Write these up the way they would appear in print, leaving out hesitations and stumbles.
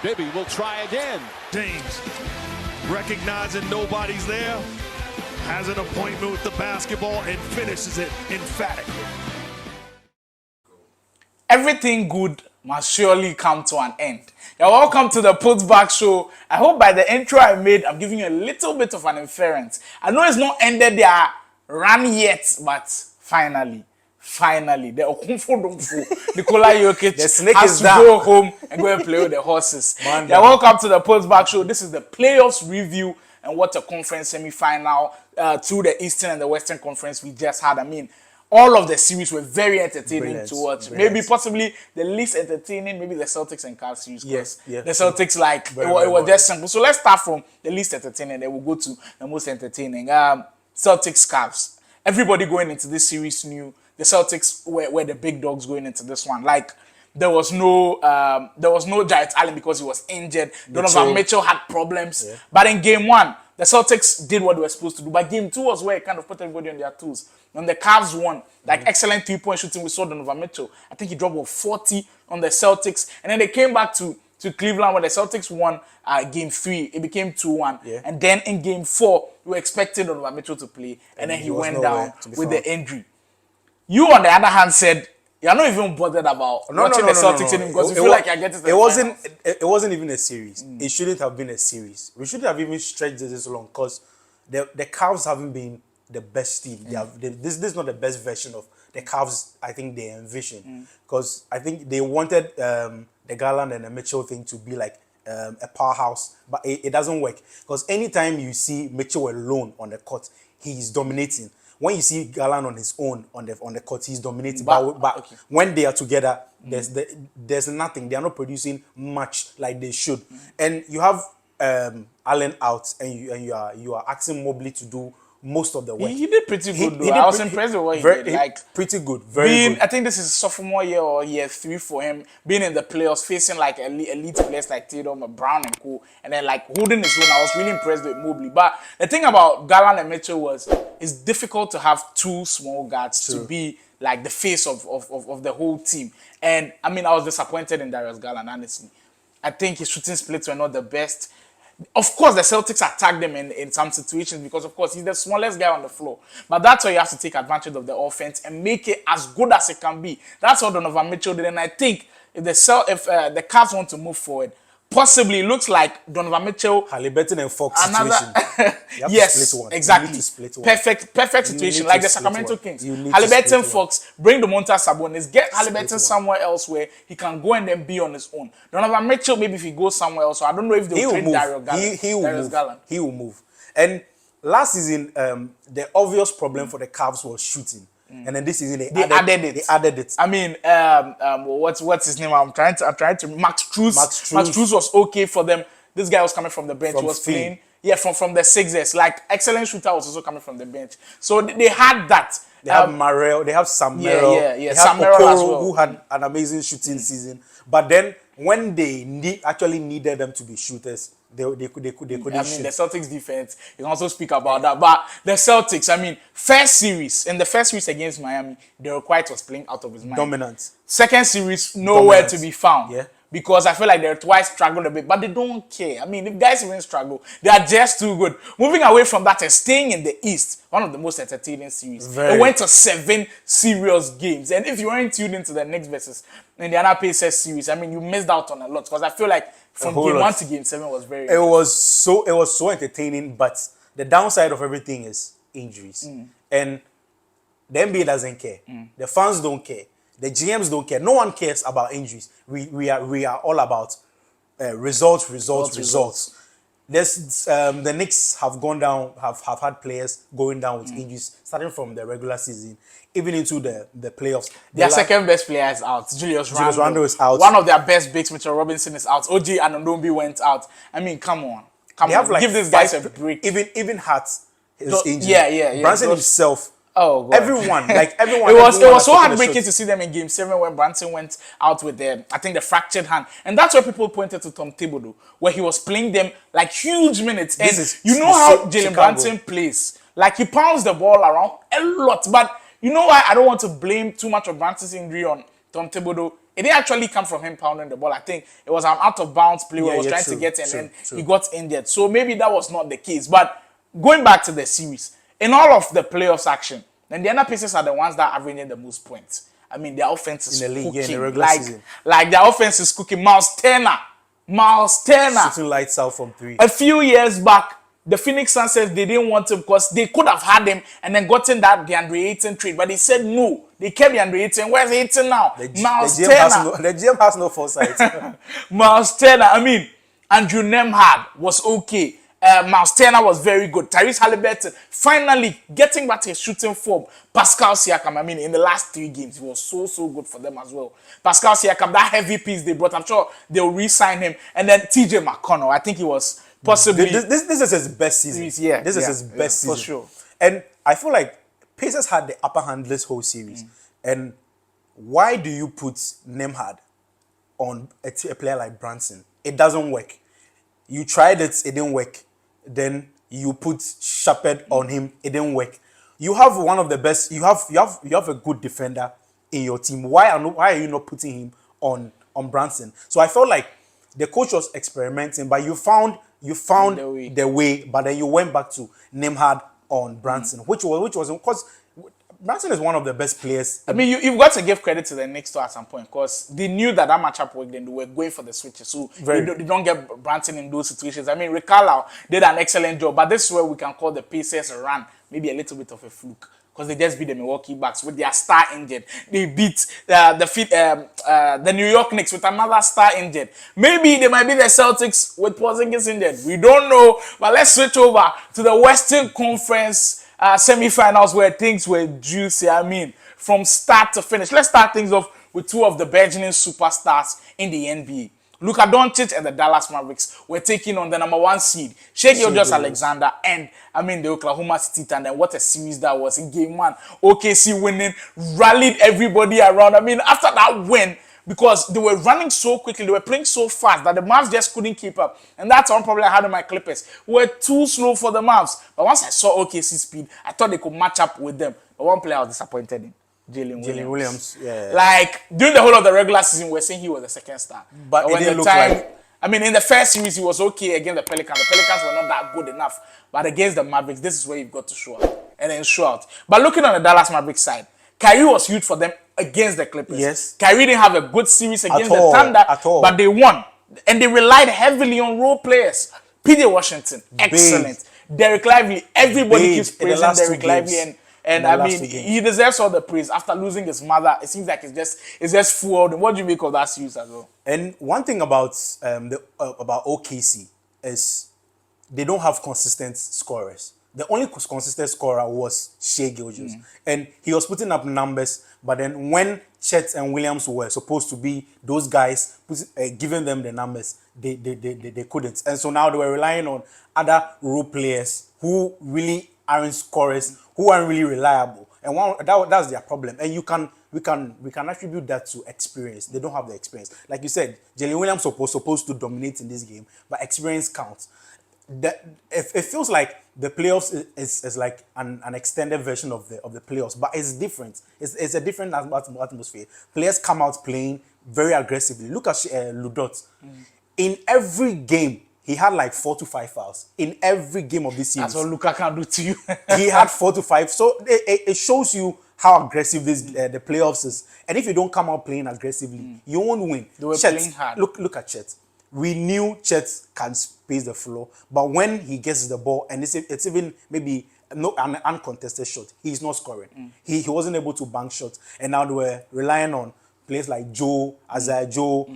Bibby will try again. James, recognizing nobody's there, has an appointment with the basketball and finishes it emphatically. Everything good must surely come to an end. You're welcome to the Putback Show. I hope by the intro I made, I'm giving you a little bit of an inference. I know it's not ended their run yet, but finally, the Okunfo Nikola Jokic The snake has is to down. go home and go and play with the horses. You're welcome to the Putback Show. This is the playoffs review and what a conference semi-final through the Eastern and the Western Conference we just had. I mean, all of the series were very entertaining to watch. Brilliant. Maybe possibly the least entertaining, maybe the Celtics and Cavs series. Yes. The Celtics, like, it was just simple. So let's start from the least entertaining, then we'll go to the most entertaining. Celtics, Cavs. Everybody going into this series knew the Celtics were the big dogs going into this one. Like, there was no Jarrett Allen because he was injured. Donovan Mitchell had problems. Yeah. But in game one, the Celtics did what they were supposed to do. But game two was where it kind of put everybody on their toes. When the Cavs won, like excellent three-point shooting, we saw Donovan Mitchell. I think he dropped 40 on the Celtics. And then they came back to Cleveland when the Celtics won game 3. It became 2-1. Yeah. And then in game 4, we were expecting Donovan Mitchell to play. And then he went down with the injury. You, on the other hand, said you're not even bothered about watching the Celtics in him because you feel like you're getting to the finals. It wasn't even a series. It shouldn't have been a series. We shouldn't have even stretched this long because the Cavs haven't been the best team. This is not the best version of the Cavs I think they envisioned. Because I think they wanted the Garland and the Mitchell thing to be like a powerhouse, but it doesn't work. Because anytime you see Mitchell alone on the court, he's dominating. When you see Garland on his own on the court, he's dominating. But when they are together, there's nothing. They are not producing much like they should. And you have Allen out, and you are asking Mobley to do most of the work. He did pretty good, though. I was impressed with what he did. Like, pretty good, very good. I think this is sophomore year or year 3 for him, being in the playoffs, facing like elite players like Tatum, Brown and co, and then like holding his own. I was really impressed with Mobley. But the thing about Garland and Mitchell was, it's difficult to have two small guards to be like the face of the whole team. And I mean, I was disappointed in Darius Garland, honestly. I think his shooting splits were not the best. Of course, the Celtics attacked them in some situations because, of course, he's the smallest guy on the floor. But that's why you have to take advantage of the offense and make it as good as it can be. That's what Donovan Mitchell did. And I think if the Cavs want to move forward, possibly it looks like Donovan Mitchell, Haliburton and Fox situation. Yes, exactly. Perfect situation, like the Sacramento Kings. Haliburton, Fox, bring the Domantas Sabonis, get Haliburton somewhere else where he can go and then be on his own. Donovan Mitchell, maybe if he goes somewhere else, so I don't know if they'll trade Darius Garland. He will move. And last season, the obvious problem for the Cavs was shooting. And then this season they added it. I mean, what's his name? I'm trying to Max Strus. Max Strus was okay for them. This guy was coming from the bench. He was playing. Yeah, from the Sixers. Like, excellent shooter was also coming from the bench. So they had that. They have Marrell. They have Sam Merrill. Yeah. They Sam have Merrill as Okoro, well, who had an amazing shooting season. But then when they actually needed them to be shooters, they couldn't shoot. The Celtics defense, you can also speak about that. But the Celtics, I mean, in the first series against Miami, Derek White was playing out of his mind. Dominant. Second series, nowhere to be found. Yeah. Because I feel like Derek White struggled a bit, but they don't care. I mean, if guys even struggle, they are just too good. Moving away from that and staying in the East, one of the most entertaining series. It went to 7 serious games. And if you weren't tuned into the Knicks versus Indiana Pacers series, I mean, you missed out on a lot. Because I feel like from game 1 to game 7 was very It was so entertaining, but the downside of everything is injuries. And the NBA doesn't care. The fans don't care. The GMs don't care. No one cares about injuries. We are all about results. There's the Knicks have gone down, have had players going down with injuries, starting from the regular season, even into the playoffs. Their second best player is out. Julius Randle is out. One of their best bigs, Mitchell Robinson, is out. OG Anunoby went out. I mean, come on. Like give these guys a break. Even Hart is injured. Yeah. Branson himself. Oh, God. Everyone. It was so heartbreaking to see them in Game 7 when Branson went out with the fractured hand. And that's where people pointed to Tom Thibodeau, where he was playing them like huge minutes. And you know how Jaylen Branson plays. Like, he pounds the ball around a lot. But you know why I don't want to blame too much of Branson's injury on Tom Thibodeau? it didn't actually come from him pounding the ball. I think it was an out of bounds play where he was trying true, to get in true, and true. he got injured. So maybe that was not the case. But going back to the series, in all of the playoffs action, then the other pieces are the ones that are averaging the most points. I mean, their offense is In the league, cooking. yeah, in the regular season. Like their offense is cooking. Miles Turner. Shooting lights out from 3. A few years back, the Phoenix Suns said they didn't want him because they could have had him and then gotten that DeAndre Ayton trade. But they said no. They kept DeAndre Ayton. Where's Ayton now? Miles Turner. The GM has no foresight. Miles Turner. I mean, Andrew Nemhard was okay. Miles Turner was very good. Tyrese Halliburton finally getting back to his shooting form. Pascal Siakam, I mean, in the last 3 games, he was so good for them as well. Pascal Siakam, that heavy piece they brought, I'm sure they'll re-sign him. And then TJ McConnell, I think he was possibly... This is his best season. Yeah, this is his best season. for sure. And I feel like Pacers had the upper hand this whole series. And why do you put Nemhard on a player like Brunson? It doesn't work. You tried it didn't work. Then you put Shepherd on him, it didn't work. You have one of the best. You have a good defender in your team. Why are you not putting him on Brunson? So I felt like the coach was experimenting, but you found the way, but then you went back to Nemhard on Brunson, which was because Brunson is one of the best players. I mean, you've got to give credit to the Knicks too at some point because they knew that matchup worked and they were going for the switches. So they don't get Brunson in those situations. I mean, Rick Carlisle did an excellent job, but this is where we can call the Pacers a run, maybe a little bit of a fluke because they just beat the Milwaukee Bucks with their star injured. They beat the New York Knicks with another star injured. Maybe they might be the Celtics with Porzingis injured. We don't know, but let's switch over to the Western Conference semi-finals where things were juicy. I mean, from start to finish. Let's start things off with 2 of the burgeoning superstars in the NBA. Luka Doncic and the Dallas Mavericks were taking on the number 1 seed, Shai Gilgeous-Alexander, and I mean the Oklahoma City Thunder. And what a series that was in Game 1. OKC winning, rallied everybody around. I mean, after that win, because they were running so quickly, they were playing so fast that the Mavs just couldn't keep up. And that's one problem I had in my Clippers. We were too slow for the Mavs. But once I saw OKC speed, I thought they could match up with them. But one player I was disappointed in, Jaylen Williams. Yeah. Like, during the whole of the regular season, we were saying he was the second star. But it didn't look like... I mean, in the first series, he was okay against the Pelicans. The Pelicans were not that good enough. But against the Mavericks, this is where you've got to show up. And then show out. But looking on the Dallas Mavericks side, Kyrie was huge for them against the Clippers. Yes. Kyrie didn't have a good series against the Thunder, but they won. And they relied heavily on role players. PJ Washington, excellent. Derek Lively, everybody keeps praising Derek Lively. And I mean, he deserves all the praise. After losing his mother, it seems like it's just full. What do you make of that series as well? And one thing about about OKC is they don't have consistent scorers. The only consistent scorer was Shai Gilgeous. And he was putting up numbers, but then when Chet and Williams were supposed to be those guys, giving them the numbers, they couldn't. And so now they were relying on other role players who really aren't scorers, who aren't really reliable. And that's their problem. And we can attribute that to experience. They don't have the experience. Like you said, Jaylen Williams was supposed to dominate in this game, but experience counts. It feels like the playoffs is like an extended version of the playoffs, but it's different. It's a different atmosphere. Players come out playing very aggressively. Look at Ludot. In every game, he had like 4 to 5 fouls. In every game of this series. That's what Luka can do to you. He had 4 to 5. So it shows you how aggressive the playoffs is. And if you don't come out playing aggressively, you won't win. They were Chet, playing hard. Look at Chet. We knew Chet can space the floor, but when he gets the ball, and it's even maybe an uncontested shot, he's not scoring. He wasn't able to bank shots, and now they were relying on players like Joe, Isaiah Joe,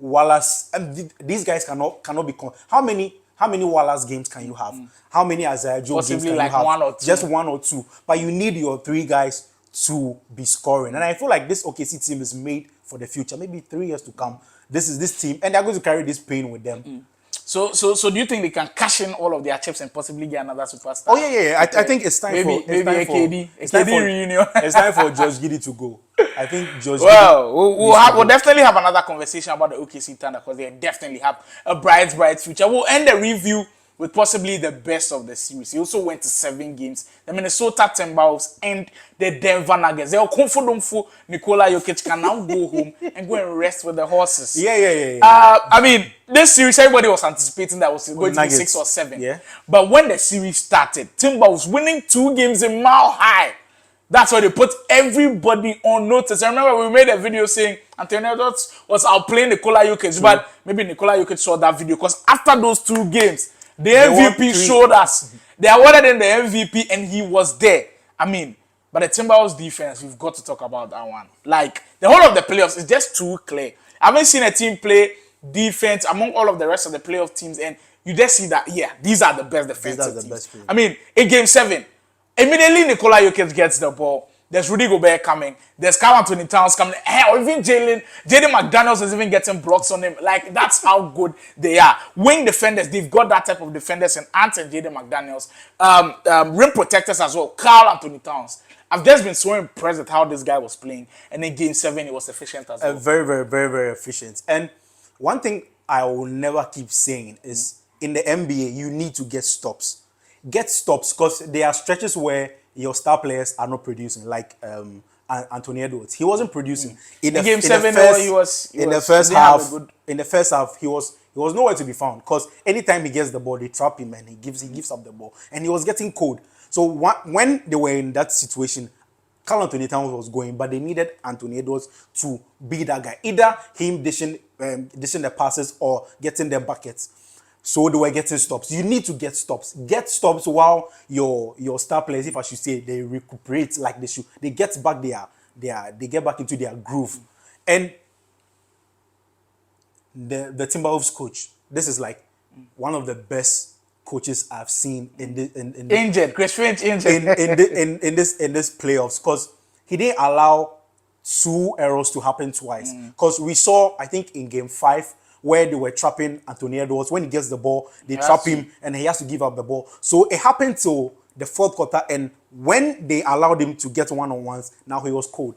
Wallace, and these guys cannot be. How many Wallace games can you have? How many Isaiah Joe games can like you have? 1 or 2. Just 1 or 2, but you need your 3 guys to be scoring, and I feel like this OKC team is made for the future. Maybe 3 years to come. This is this team, and they're going to carry this pain with them. So do you think they can cash in all of their chips and possibly get another superstar? Oh yeah. I think it's time for KD reunion. It's time for Josh Giddey to go. I think Josh. Well, we'll definitely have another conversation about the OKC Thunder because they definitely have a bright future. We'll end the review with possibly the best of the series. He also went to 7 games. The Minnesota Timberwolves and the Denver Nuggets. They are confident for Nikola Jokic can now go home and go and rest with the horses. Yeah. I mean, this series, everybody was anticipating that was going to be Nuggets. 6 or 7. Yeah. But when the series started, Timberwolves winning 2 games in Mile High. That's why they put everybody on notice. I remember we made a video saying Anthony Edwards was outplaying Nikola Jokic, but maybe Nikola Jokic saw that video because after those 2 games, the MVP showed us. They awarded him the MVP and he was there. I mean, but the Timberwolves defense, we've got to talk about that one. Like, the whole of the playoffs is just too clear. I haven't seen a team play defense among all of the rest of the playoff teams, and you just see that, yeah, these are the best defensive teams. I mean, in Game 7, immediately Nikola Jokic gets the ball. There's Rudy Gobert coming. There's Karl Anthony Towns coming. Hell, even Jaden McDaniels is even getting blocks on him. Like, that's how good they are. Wing defenders, they've got that type of defenders in Ant and Jaden McDaniels. Rim protectors as well. Karl Anthony Towns. I've just been so impressed with how this guy was playing. And in Game 7, he was efficient as well. Very efficient. And one thing I will never keep saying is in the NBA, you need to get stops. Get stops because there are stretches where your star players are not producing, like Anthony Edwards. He wasn't producing. In Game 7, in the first half, he was nowhere to be found because anytime he gets the ball, they trap him and he gives up the ball, and he was getting cold. So when they were in that situation, Karl Anthony Towns was going, but they needed Anthony Edwards to be that guy, either him dishing the passes or getting the buckets. So they were getting stops. You need to get stops. Get stops while your star players, if I should say, they recuperate like they should. They get back they get back into their groove. And the Timberwolves coach, this is like one of the best coaches I've seen in Chris Finch injured. in this playoffs, because he didn't allow 2 errors to happen twice. Because we saw, I think in Game 5, where they were trapping Anthony Edwards. When he gets the ball, they trap him and he has to give up the ball. So it happened till the 4th quarter, and when they allowed him to get one-on-ones, now he was cold.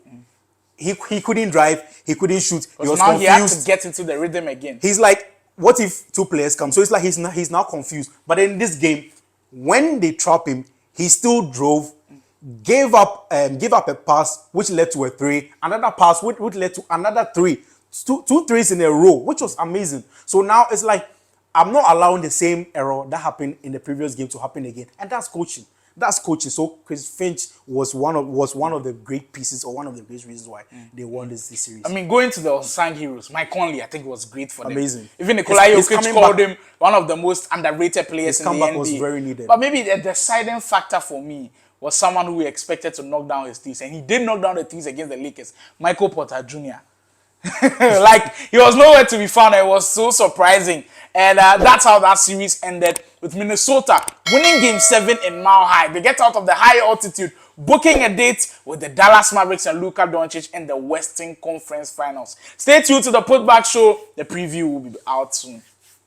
He couldn't drive, he couldn't shoot. He was now confused. He had to get into the rhythm again. He's like, what if 2 players come? So it's like he's now confused. But in this game, when they trap him, he still drove, gave up a pass which led to a 3, another pass which led to another 3. 2 threes in a row, which was amazing. So now it's like, I'm not allowing the same error that happened in the previous game to happen again. And that's coaching. So Chris Finch was one of the great pieces, or one of the great reasons why they won this series. I mean, going to the unsung heroes, Mike Conley, I think was great for them. Amazing. Even Nikola Jokic called him one of the most underrated players in the NBA. His comeback was very needed. But maybe the deciding factor for me was someone who we expected to knock down his threes, and he did knock down the threes against the Lakers, Michael Porter Jr. Like, he was nowhere to be found. It was so surprising. And that's how that series ended, with Minnesota winning Game 7 in Mile High. They get out of the high altitude, booking a date with the Dallas Mavericks and Luka Doncic in the Western Conference Finals. Stay tuned to the Putback Show. The preview will be out soon.